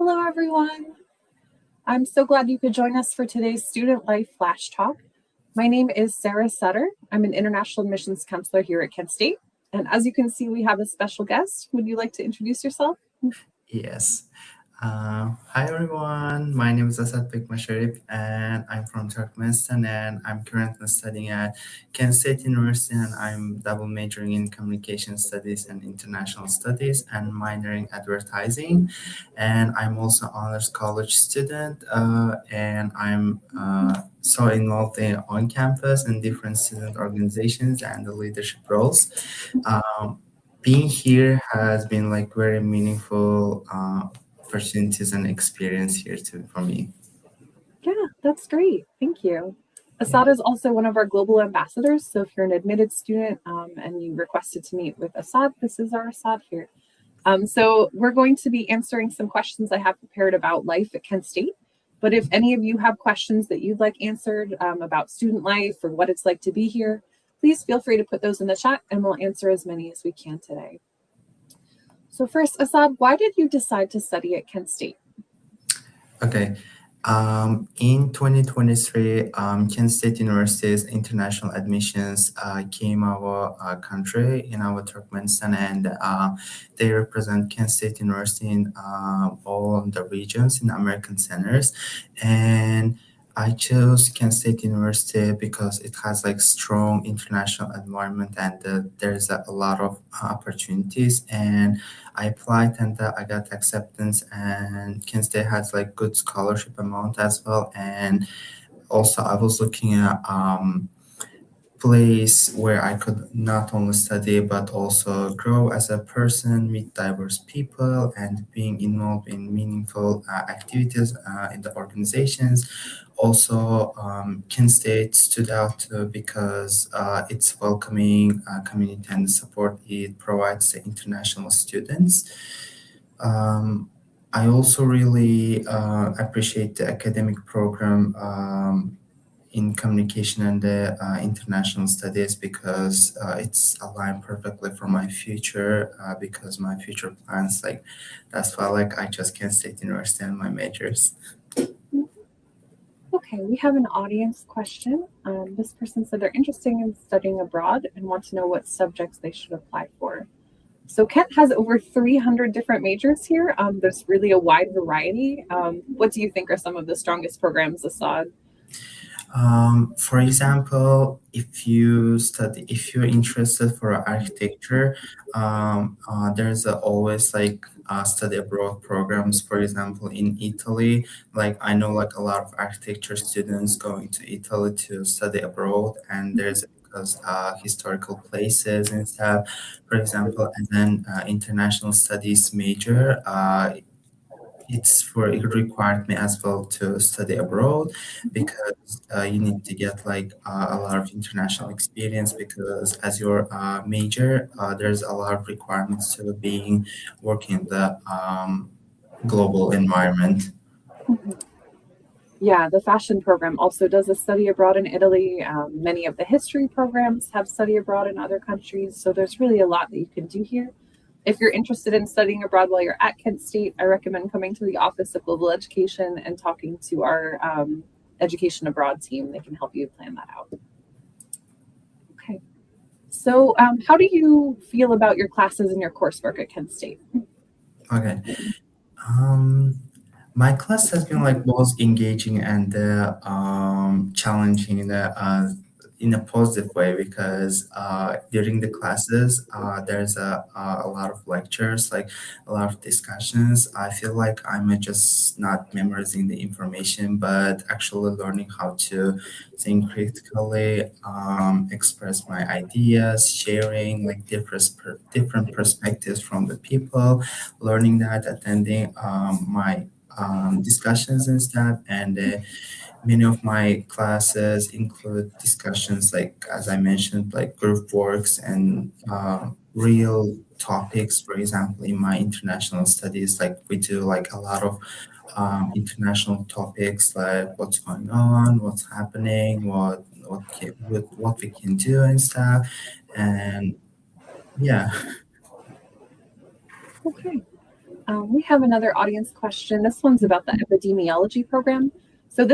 Hello, everyone. I'm so glad you could join us for today's Student Life Flash Talk. My name is Sarah Sutter. I'm an international admissions counselor here at Kent State. And as you can see, we have a special guest. Would you like to introduce yourself? Yes. Hi everyone. My name is Asadbek and I'm from Turkmenistan and I'm currently studying at Kent State University and I'm double majoring in communication studies and international studies and minoring advertising. And I'm also honors college student and I'm so involved in on campus and different student organizations and the leadership roles. Um, Being here has been like very meaningful opportunities and experience here too for me. Yeah, that's great. Thank you. Yeah. Assad is also one of our global ambassadors. So if you're an admitted student and you requested to meet with Assad, this is our Assad here. So we're going to be answering some questions I have prepared about life at Kent State. But if any of you have questions that you'd like answered about student life or what it's like to be here, please feel free to put those in the chat and we'll answer as many as we can today. So first, Assad, why did you decide to study at Kent State? Okay. In 2023, Kent State University's international admissions came our country in our Turkmenistan, and they represent Kent State University in all the regions in American centers. And I chose Kent State University because it has like strong international environment and there's a lot of opportunities. And I applied and I got acceptance, and Kent State has like good scholarship amount as well. And also, I was looking at place where I could not only study but also grow as a person, meet diverse people, and being involved in meaningful activities in the organizations. Also, Kent State stood out because it's welcoming community and support it provides to international students. Um, I also really appreciate the academic program in communication and international studies because it's aligned perfectly for my future because my future plans like that's why like I just can't state university and my majors. Okay, we have an audience question. This person said they're interested in studying abroad and want to know what subjects they should apply for. So Kent has over 300 different majors here. There's really a wide variety. What do you think are some of the strongest programs, Assad? For example, if you're interested for architecture, there's always like study abroad programs. For example, in Italy, like I know like a lot of architecture students going to Italy to study abroad, and there's because historical places and stuff. For example, as an international studies major, it required me as well to study abroad because you need to get like a lot of international experience because as your major there's a lot of requirements to being working in the global environment. Mhm. Yeah, the fashion program also does a study abroad in Italy. Many of the history programs have study abroad in other countries. So there's really a lot that you can do here. If you're interested in studying abroad while you're at Kent State, I recommend coming to the Office of Global Education and talking to our education abroad team. They can help you plan that out. Okay. So, how do you feel about your classes and your coursework at Kent State? Okay. um my class has been like both engaging and challenging in a positive way because during the classes there's a lot of lectures, like a lot of discussions. I feel like I'm just not memorizing the information, but actually learning how to think critically, express my ideas, sharing like different perspectives from the people, learning that, attending my discussions and stuff. And many of my classes include discussions, like as I mentioned, like group works and real topics. For example, in my international studies, like we do like a lot of international topics, like what's going on, what's happening, what we can do and stuff. And yeah. Okay. We have another audience question. This one's about the epidemiology program. So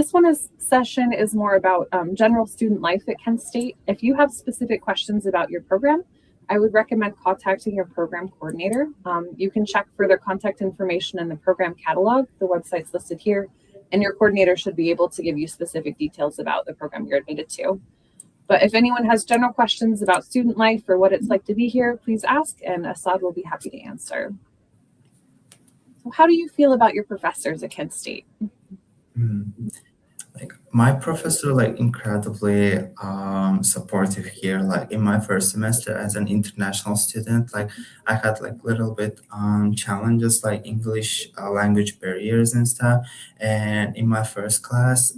session is more about general student life at Kent State. If you have specific questions about your program, I would recommend contacting your program coordinator. You can check further contact information in the program catalog. The website's listed here, and your coordinator should be able to give you specific details about the program you're admitted to. But if anyone has general questions about student life or what it's like to be here, please ask, and Assad will be happy to answer. So how do you feel about your professors at Kent State? Like my professor, like incredibly supportive here. Like in my first semester as an international student, like I had like little bit challenges like English language barriers and stuff. And in my first class,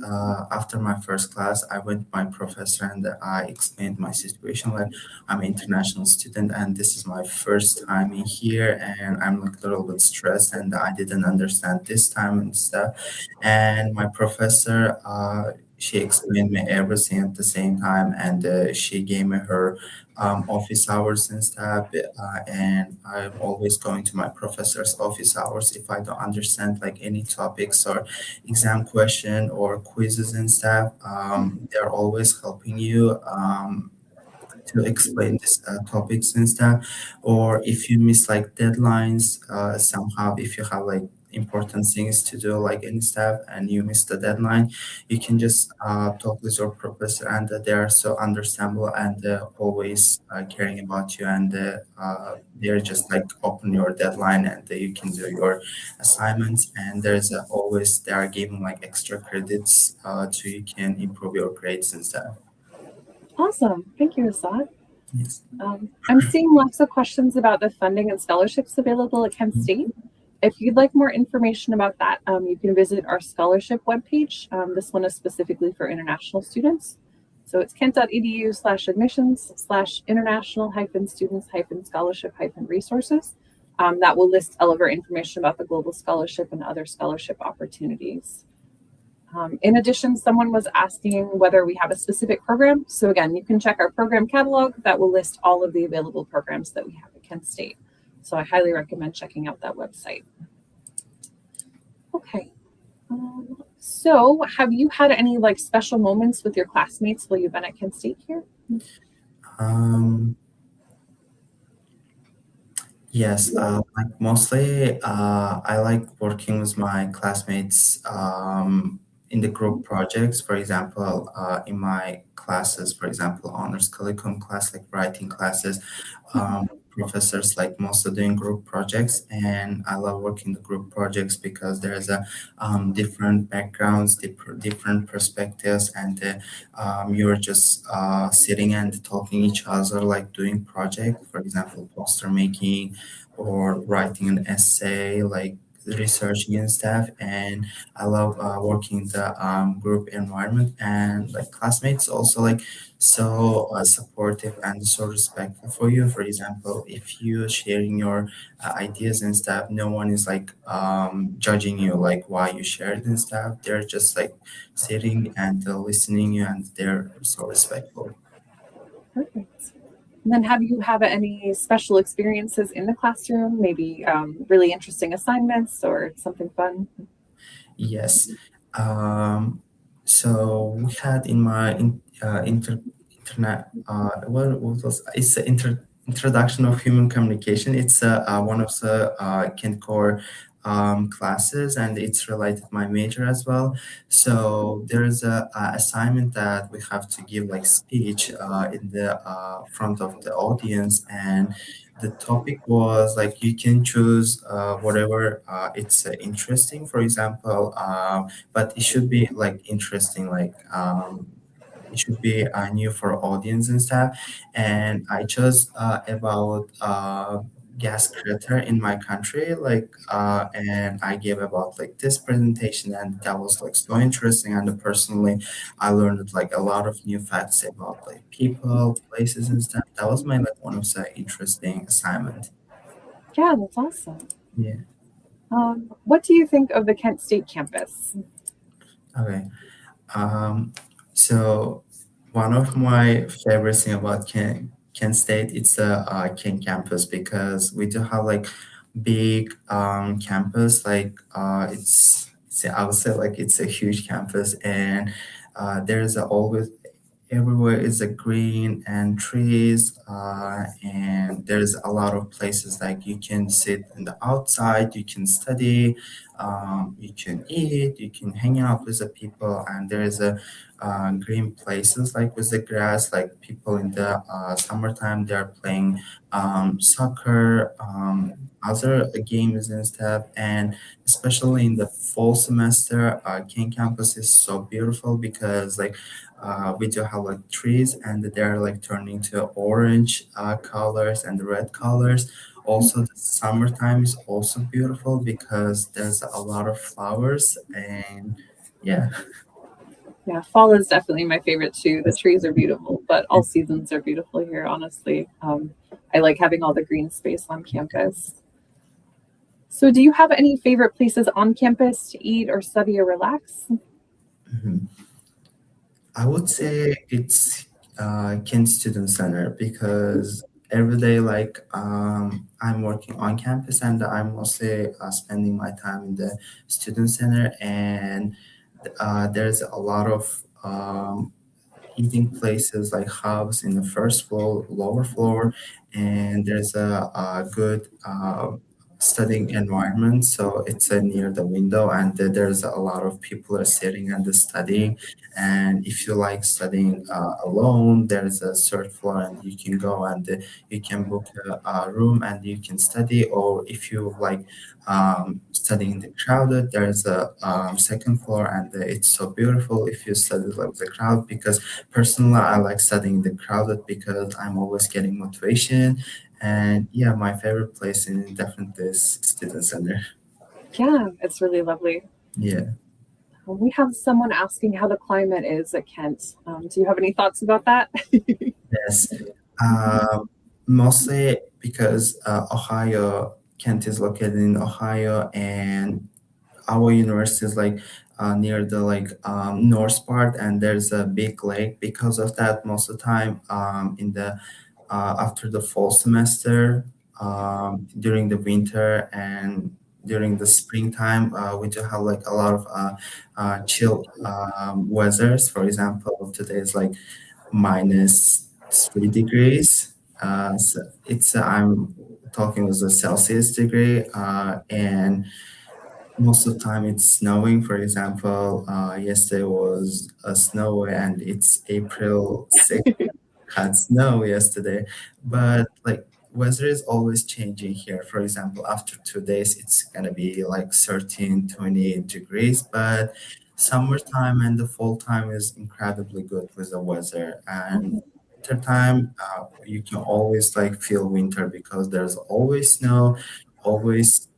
after my first class, I went to my professor and I explained my situation. Like I'm an international student and this is my first time in here, and I'm like a little bit stressed and I didn't understand this time and stuff. And my professor, she explained me everything at the same time, and she gave me her office hours and stuff. And I'm always going to my professor's office hours if I don't understand like any topics or exam question or quizzes and stuff. They're always helping you. To explain these topics and stuff, or if you miss like deadlines somehow, if you have like important things to do like any stuff and you miss the deadline, you can just talk with your professor, and they are so understandable and always caring about you, and they're just like open your deadline and you can do your assignments, and there's always they are giving like extra credits so you can improve your grades and stuff. Awesome. Thank you, Assad. Yes. I'm seeing lots of questions about the funding and scholarships available at Kent State. If you'd like more information about that, you can visit our scholarship webpage. This one is specifically for international students. So it's kent.edu/admissions/international-students-scholarship-resources. That will list all of our information about the Global Scholarship and other scholarship opportunities. In addition, someone was asking whether we have a specific program. So again, you can check our program catalog that will list all of the available programs that we have at Kent State. So I highly recommend checking out that website. Okay. So have you had any like special moments with your classmates while you've been at Kent State here? Yes, like mostly I like working with my classmates in the group projects. For example, in my classes, for example, honors curriculum class, like writing classes, professors like mostly doing group projects, and I love working the group projects because there's a different backgrounds, different perspectives, and you're just sitting and talking each other, like doing project, for example, poster making or writing an essay, like researching and stuff. And I love working in the group environment, and like classmates also like so supportive and so respectful for you. For example, if you sharing your ideas and stuff, no one is like judging you like why you shared and stuff. They're just like sitting and listening you, and they're so respectful. Perfect. And then have you had any special experiences in the classroom, maybe really interesting assignments or something fun? Yes. Um, so we had in my internet what was it's the introduction of human communication. It's one of the Kent Core classes, and it's related to my major as well. So there's a assignment that we have to give like speech in the front of the audience, and the topic was like you can choose whatever it's interesting, for example, but it should be like interesting, like it should be new for audience and stuff. And I chose about gas crater in my country, like and I gave about like this presentation, and that was like so interesting. And personally, I learned like a lot of new facts about like people, places, and stuff. That was my like one of the interesting assignment. Yeah, that's awesome. Yeah. What do you think of the Kent State campus? Okay. Um, so one of my favorite thing about Kent State, it's the Kent campus, because we do have like big campus. Like I would say like it's a huge campus, and there's always everywhere is a green and trees, and there's a lot of places like you can sit in the outside, you can study, you can eat, you can hang out with the people, and there's a green places like with the grass, like people in the summertime they're playing soccer, other games and stuff. And especially in the fall semester, King campus is so beautiful because like we do have like trees and they're like turning to orange colors and red colors. Also, the summertime is also beautiful because there's a lot of flowers and yeah. Yeah, fall is definitely my favorite too. The trees are beautiful, but all seasons are beautiful here, honestly. I like having all the green space on campus. So, do you have any favorite places on campus to eat or study or relax? Mhm. I would say it's Kent Student Center because every day, like I'm working on campus and I'm mostly spending my time in the student center, and there's a lot of eating places like hubs in the first floor, lower floor, and there's a good studying environment. So it's near the window, and there's a lot of people are sitting and studying. And if you like studying alone, there's a third floor, and you can go and you can book a room and you can study. Or if you like studying in the crowded, there's a second floor, and it's so beautiful if you study like the crowd because personally, I like studying the crowded because I'm always getting motivation. And yeah, my favorite place in definitely is student center. Yeah, it's really lovely. Yeah. We have someone asking how the climate is at Kent. Do you have any thoughts about that? Yes. Um, Mostly because Ohio, Kent is located in Ohio, and our university is like near the like north part, and there's a big lake. Because of that, most of the time in the after the fall semester, during the winter and during the springtime, we do have like a lot of chill weathers. For example, today is like -3 degrees. So it's I'm talking with a Celsius degree, and most of the time it's snowing. For example, yesterday was a snow and it's April 6th, had snow yesterday, but like weather is always changing here. For example, after 2 days, it's gonna be like 13, 20 degrees, but summertime and the fall time is incredibly good with the weather. And winter time, you can always like feel winter because there's always snow, always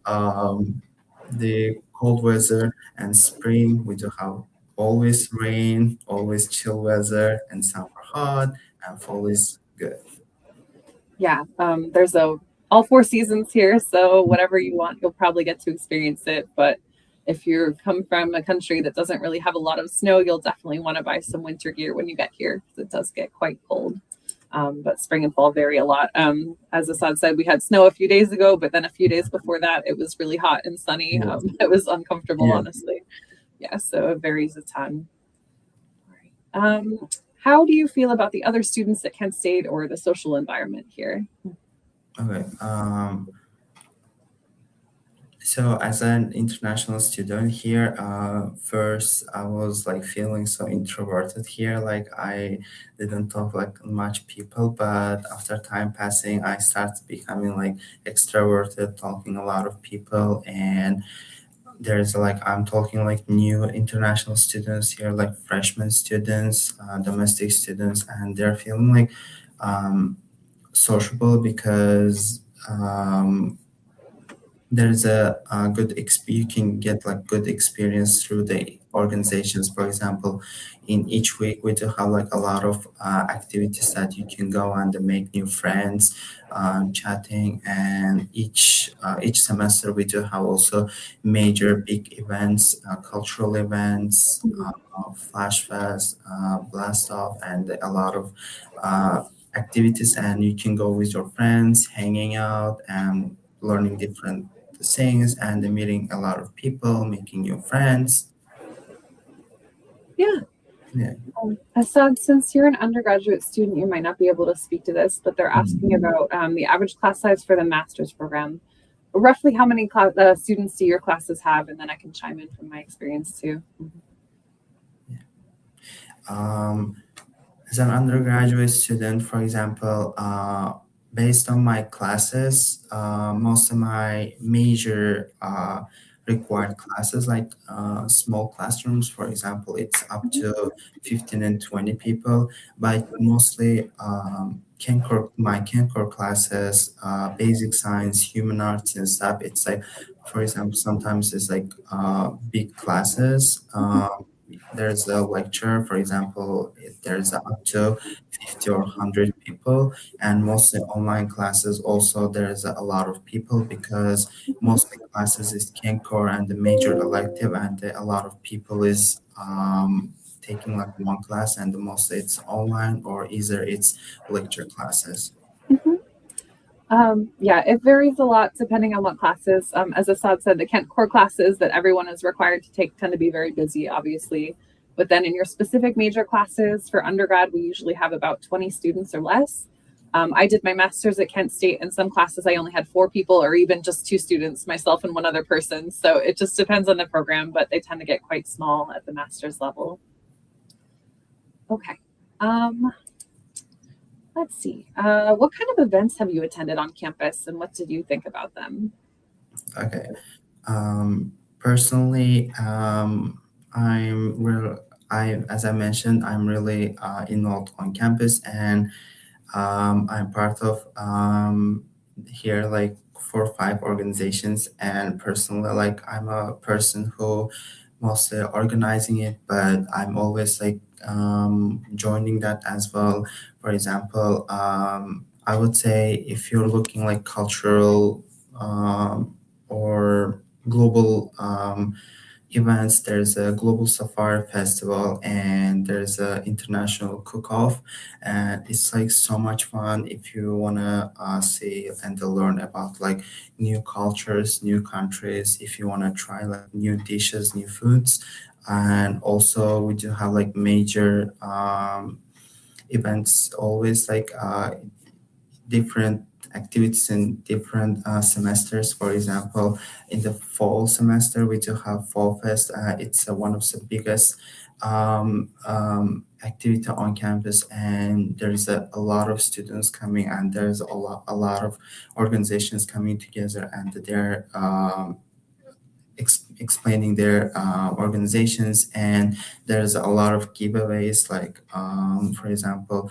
the cold weather, and spring we do have always rain, always chill weather, and summer hot, and fall is good. Yeah, there's a all four seasons here, so whatever you want, you'll probably get to experience it. But if you come from a country that doesn't really have a lot of snow, you'll definitely want to buy some winter gear when you get here because it does get quite cold. But spring and fall vary a lot. As Assad said, we had snow a few days ago, but then a few days before that, it was really hot and sunny. Yeah, It was uncomfortable, yeah. honestly. Yeah, so it varies a ton. All right. How do you feel about the other students at Kent State or the social environment here? Okay. So as an international student here, first I was like feeling so introverted here. Like I didn't talk like much people, but after time passing, I started becoming like extroverted, talking a lot of people. And there's like I'm talking like new international students here, like freshman students, domestic students, and they're feeling like sociable because there's a good you can get like good experience through the organizations. For example, in each week we do have like a lot of activities that you can go and make new friends, chatting. And each semester we do have also major big events, cultural events, flash fest, blast off, and a lot of activities. And you can go with your friends hanging out and learning different things and meeting a lot of people, making new friends. Yeah. Yeah. Assad, since you're an undergraduate student, you might not be able to speak to this, but they're asking Mhm. about the average class size for the master's program. Roughly how many students do your classes have? And then I can chime in from my experience too. Um, as an undergraduate student, for example, based on my classes, most of my major required classes, like small classrooms, for example, it's up to 15 and 20 people, but mostly my Cancor classes, basic science, human arts and stuff, it's like, for example, sometimes it's like big classes. There's a lecture, for example, there's up to 50 or 100 people, and mostly online classes also there's a lot of people because mostly classes is Cancor and the major elective, and a lot of people is taking like one class, and mostly it's online or either it's lecture classes. Mhm. Yeah, it varies a lot depending on what classes. As Assad said, the Kent core classes that everyone is required to take tend to be very busy, obviously. But then in your specific major classes for undergrad, we usually have about 20 students or less. I did my master's at Kent State, and some classes I only had 4 people or even just 2 students, myself and one other person. So it just depends on the program, but they tend to get quite small at the master's level. Okay. Um, let's see. What kind of events have you attended on campus and what did you think about them? Okay. Personally, I'm real. As I mentioned, I'm really involved on campus, and I'm part of here like 4 or 5 organizations. And personally, like I'm a person who mostly organizing it, but I'm always like joining that as well. For example, I would say if you're looking like cultural or global events. There's a global safari festival and there's a international cook-off, and it's like so much fun if you wanna see and to learn about like new cultures, new countries. If you wanna try like new dishes, new foods, and also we do have like major events always like different activities in different semesters. For example, in the fall semester, we do have Fall Fest. It's one of the biggest activity on campus, and there's a lot of students coming, and there's a lot of organizations coming together, and they're explaining their organizations, and there's a lot of giveaways like for example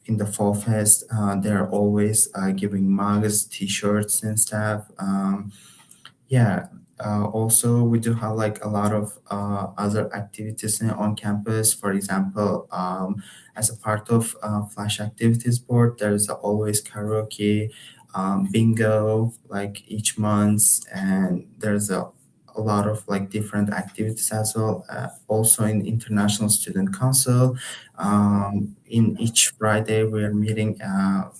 in the Fall Fest, they're always giving mugs, T-shirts, and stuff. Yeah. Also, we do have like a lot of other activities on campus. For example, as a part of Flash Activities Board, there's always karaoke, bingo, like each month, and there's a lot of like different activities as well. Also in International Student Council, in each Friday we are meeting.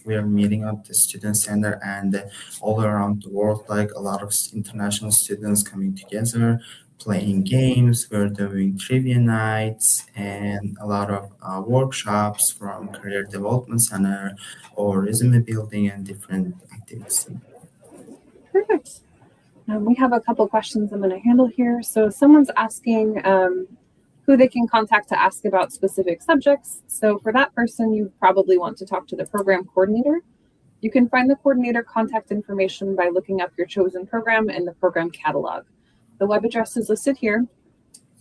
We are meeting at the student center, and all around the world, like a lot of international students coming together, playing games. We're doing trivia nights and a lot of workshops from Career Development Center or resume building and different activities. Perfect. We have a couple questions I'm going to handle here. So someone's asking who they can contact to ask about specific subjects. So for that person, you probably want to talk to the program coordinator. You can find the coordinator contact information by looking up your chosen program in the program catalog. The web address is listed here.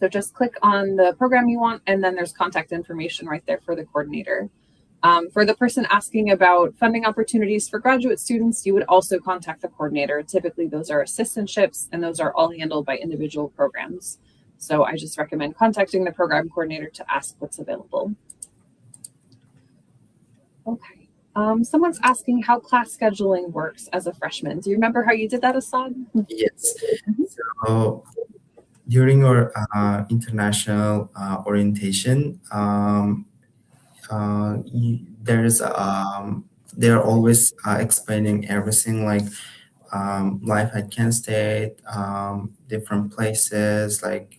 So just click on the program you want, and then there's contact information right there for the coordinator. For the person asking about funding opportunities for graduate students, you would also contact the coordinator. Typically, those are assistantships, and those are all handled by individual programs. So I just recommend contacting the program coordinator to ask what's available. Okay. Someone's asking how class scheduling works as a freshman. Do you remember how you did that, Assad? Yes. So during our international orientation, there's they're always explaining everything like life at Kent State, different places like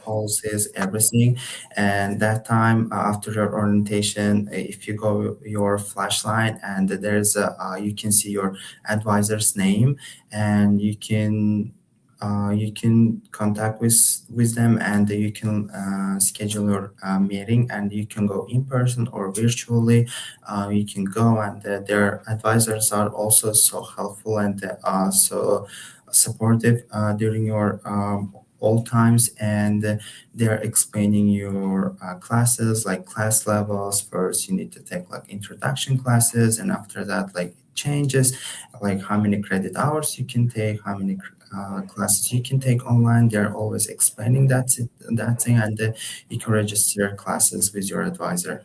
policies, everything. And that time after your orientation, if you go your flashlight and there's you can see your advisor's name, and you can contact with them, and you can schedule your meeting, and you can go in person or virtually. You can go, and their advisors are also so helpful and so supportive during your all times, and they're explaining your classes, like class levels. First you need to take like introduction classes, and after that like changes, like how many credit hours you can take, how many classes you can take online. They're always explaining that thing, and you can register classes with your advisor.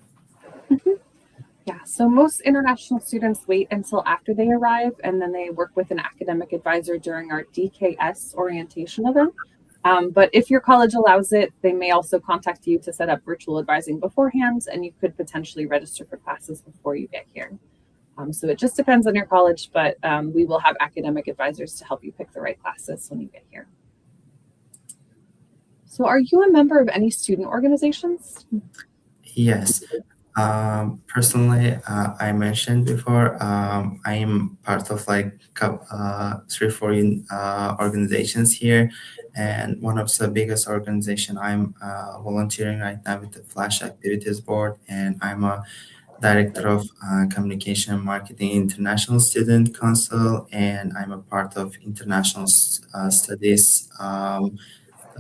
Mhm. Yeah, so most international students wait until after they arrive and then they work with an academic advisor during our DKS orientation event. But if your college allows it, they may also contact you to set up virtual advising beforehand, and you could potentially register for classes before you get here. So it just depends on your college, but we will have academic advisors to help you pick the right classes when you get here. So, are you a member of any student organizations? Yes. Personally, I mentioned before, I am part of like 3 4 organizations here, and one of the biggest organization I'm volunteering right now with the Flash Activities Board, and I'm a director of communication and marketing international student council, and I'm a part of international studies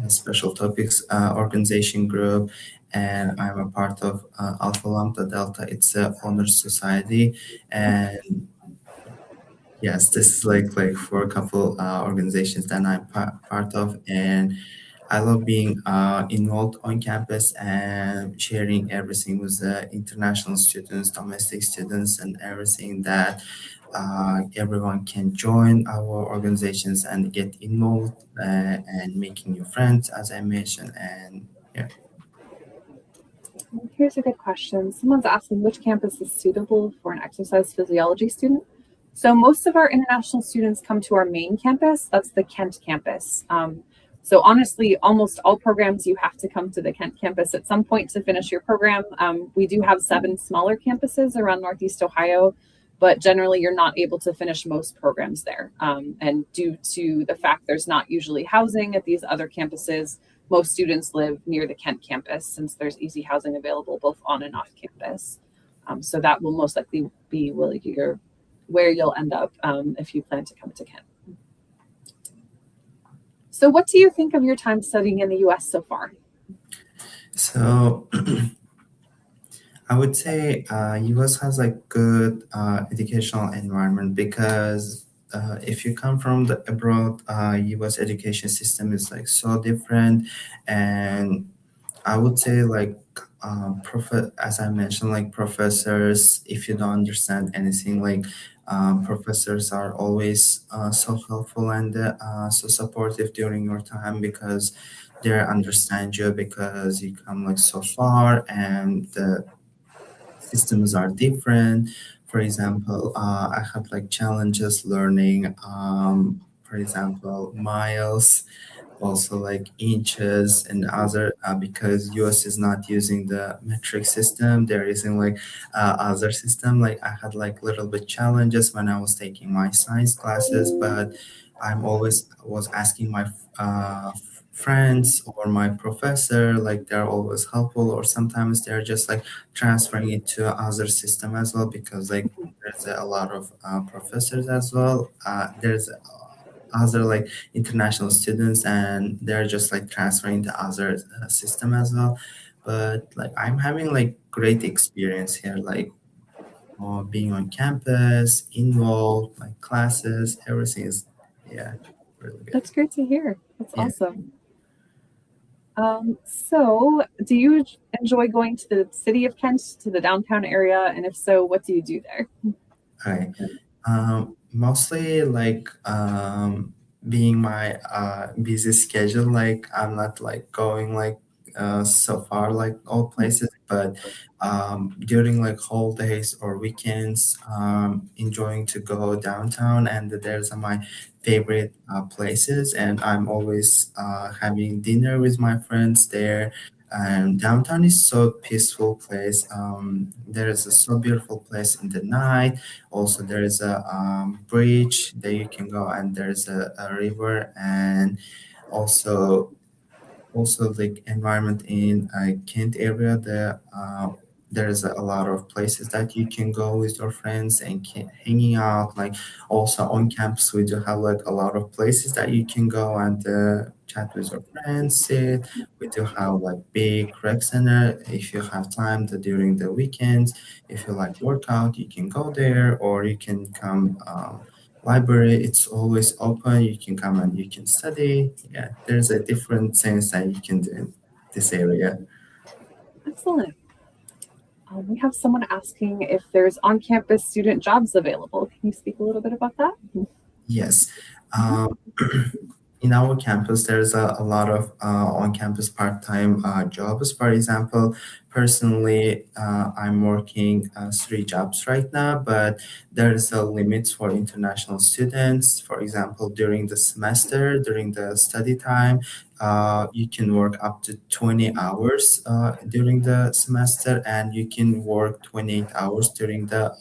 special topics organization group, and I'm a part of Alpha Lambda Delta. It's a honors society, and yes, this is like for a couple organizations that I'm part of, and I love being involved on campus and sharing everything with the international students, domestic students, and everything that everyone can join our organizations and get involved and making new friends, as I mentioned. And yeah. Here's a good question. Someone's asking which campus is suitable for an exercise physiology student. So most of our international students come to our main campus. That's the Kent campus. So honestly, almost all programs you have to come to the Kent campus at some point to finish your program. We do have 7 smaller campuses around Northeast Ohio, but generally you're not able to finish most programs there. And due to the fact there's not usually housing at these other campuses, most students live near the Kent campus since there's easy housing available both on and off campus. So that will most likely be where you'll end up if you plan to come to Kent. So what do you think of your time studying in the US so far? So I would say US has like good educational environment, because if you come from the abroad, US education system is like so different, and I would say like as I mentioned, like professors, if you don't understand anything, like professors are always so helpful and so supportive during your time, because they understand you, because you come like so far, and the systems are different. For example, I had like challenges learning, for example, miles, also like inches and other, because US is not using the metric system, they're using like other system. Like I had like little bit challenges when I was taking my science classes, but I'm always was asking my friends or my professor, like they're always helpful, or sometimes they're just like transferring it to other system as well, because like there's a lot of professors as well. There's other like international students, and they're just like transferring to other system as well. But like I'm having like great experience here, like being on campus, involved, like classes, everything is, yeah, really good. That's great to hear. That's Yeah. awesome. So do you enjoy going to the city of Kent, to the downtown area? And if so, what do you do there? Okay. Mostly like being my busy schedule, like I'm not like going like so far like all places, but during like holidays or weekends, enjoying to go downtown, and there's my favorite places, and I'm always having dinner with my friends there. And downtown is so peaceful place. There is a so beautiful place in the night. Also, there is a bridge that you can go, and there is a river, and also the environment in Kent area. There's a lot of places that you can go with your friends and hanging out. Like also on campus, we do have like a lot of places that you can go and chat with your friends. Sit. We do have like big rec center. If you have time during the weekends, if you like workout, you can go there, or you can come. Library, it's always open, you can come and you can study. Yeah, there's a different things that you can do in this area. Excellent. We have someone asking if there's on-campus student jobs available. Can you speak a little bit about that? Yes. Mhm. um, in our campus, there's a lot of on-campus part-time jobs. For example, personally, I'm working 3 jobs right now, but there's a limit for international students. For example, during the semester, during the study time, you can work up to 20 hours during the semester, and you can work 28 hours during the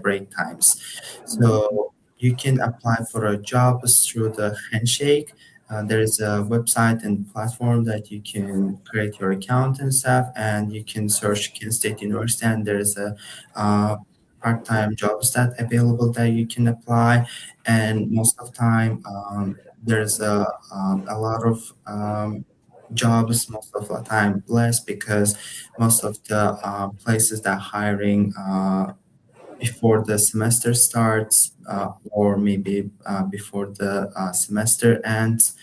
break times. So you can apply for a job through the handshake. There is a website and platform that you can create your account and stuff, and you can search Kent State University, and there is a uh, part-time jobs that available that you can apply. And most of time, there's a lot of jobs. Most of the time, less because most of the places that hiring. Before the semester starts, or maybe before the semester ends.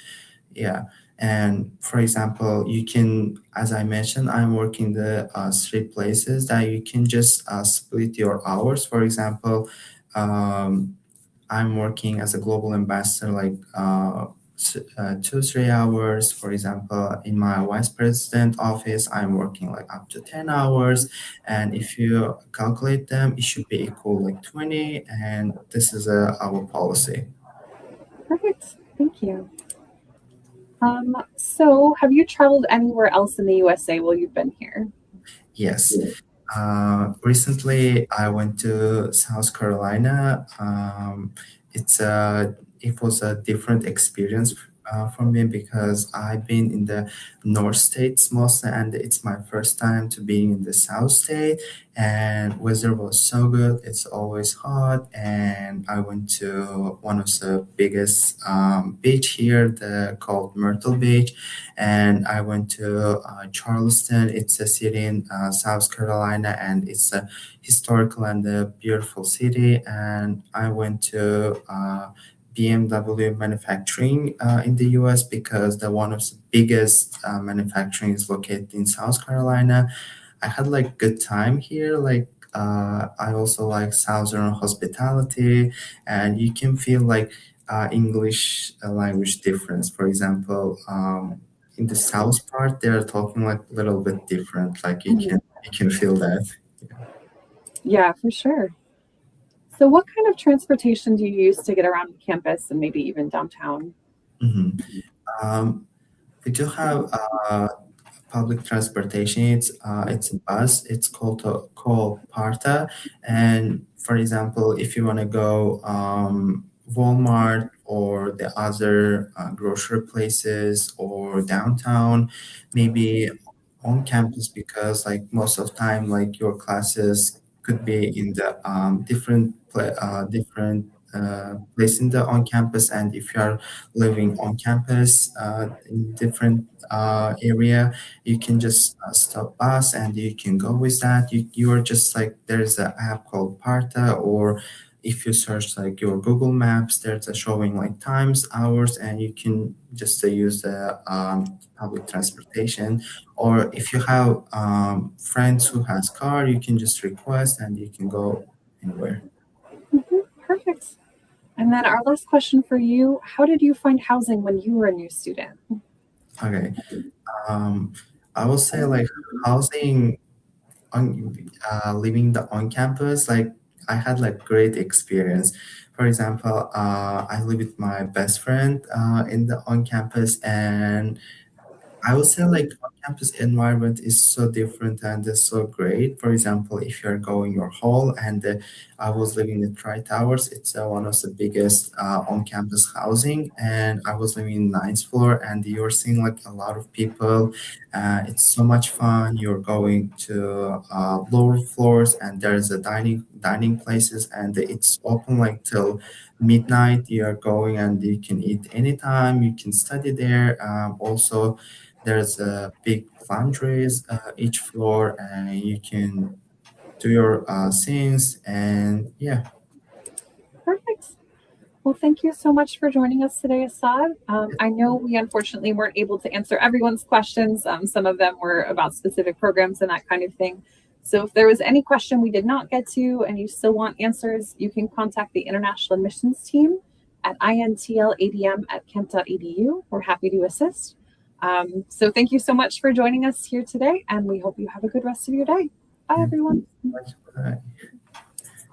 Yeah. And for example, you can, as I mentioned, I'm working the 3 places that you can just split your hours. For example, um, I'm working as a global ambassador, like 2 3 hours. For example, in my vice president office, I'm working like up to 10 hours, and if you calculate them, it should be equal like 20. And this is our policy. Perfect. Thank you. So have you traveled anywhere else in the USA while you've been here? Yes. Recently, I went to South Carolina. It was a different experience for me because I've been in the North States mostly, and it's my first time to being in the South State. And weather was so good. It's always hot, and I went to one of the biggest beach here, the called Myrtle Beach, and I went to Charleston. It's a city in South Carolina, and it's a historical and a beautiful city. And I went to BMW manufacturing in the U.S. because the one of the biggest manufacturing is located in South Carolina. I had like good time here. Like I also like Southern hospitality, and you can feel like English language difference. For example, in the south part, they're talking like a little bit different. Like Mhm. you can feel that. Yeah, for sure. So what kind of transportation do you use to get around campus and maybe even downtown? Mhm. Um, we do have public transportation. It's a bus. It's called Parta. And for example, if you want to go Walmart or the other grocery places or downtown, maybe on campus, because like most of time, like your classes could be in the different place in the on campus, and if you are living on campus in different area, you can just stop bus and you can go with that. You are just like there's an app called Parta, or if you search like your Google Maps, there's a showing like times, hours, and you can just use the public transportation. Or if you have friends who has car, you can just request and you can go anywhere. Mhm. Perfect. And then our last question for you, how did you find housing when you were a new student? Okay. Um, I will say like housing on living the on campus, like I had like great experience. For example, I live with my best friend in the on campus, and I would say like on-campus environment is so different and so great. For example, if you're going your hall, and I was living in Tri Towers, it's one of the biggest on-campus housing, and I was living in ninth floor, and you're seeing like a lot of people. It's so much fun. You're going to lower floors, and there's a dining places, and it's open like till midnight. You're going and you can eat anytime. You can study there. Also there's a big laundries each floor, and you can do your things. And yeah, Perfect. Well, thank you so much for joining us today, Assad. I know we unfortunately weren't able to answer everyone's questions. Some of them were about specific programs and that kind of thing. So if there was any question we did not get to and you still want answers, you can contact the International Admissions Team at intladm@kent.edu. We're happy to assist. So thank you so much for joining us here today, and we hope you have a good rest of your day. Bye, thank you everyone. so much. Bye.